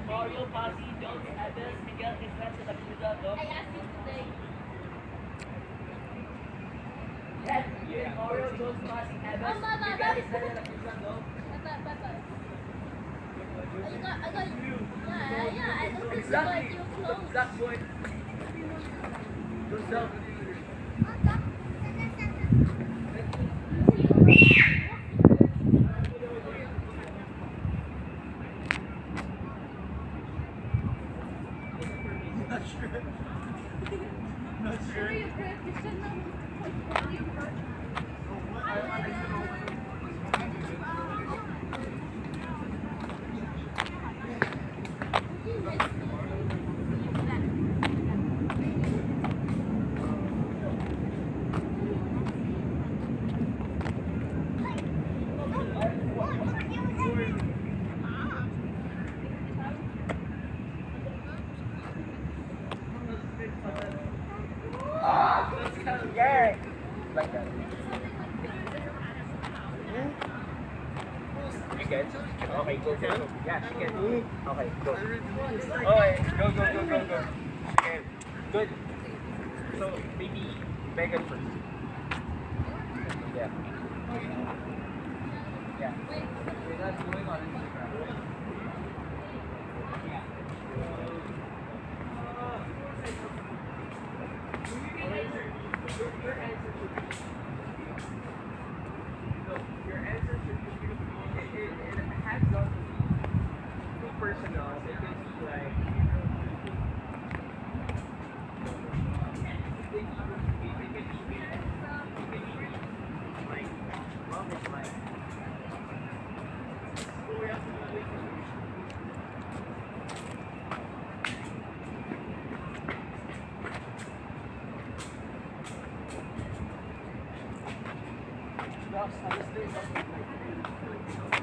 Mario, Pasi, Jones, Adels, Miguel, Islas, and Abuza, no? I asked you today. Yes, Mario, Jones, Pasi, Adels, Miguel, Islas, and Abuza, no? I don't Exactly. you close. Black boy. Yourself. Not sure. Not sure. Yeah. Like that. You get? Okay, go, go, go. Yeah, she can. Okay, go. Okay, go. Okay, good. So, maybe Megan first. Yeah. Yeah. Wait, that's going on Instagram. Your answer should be. No, your answer should be. It has not to be too personal. It can be like. Ross, I was doing something like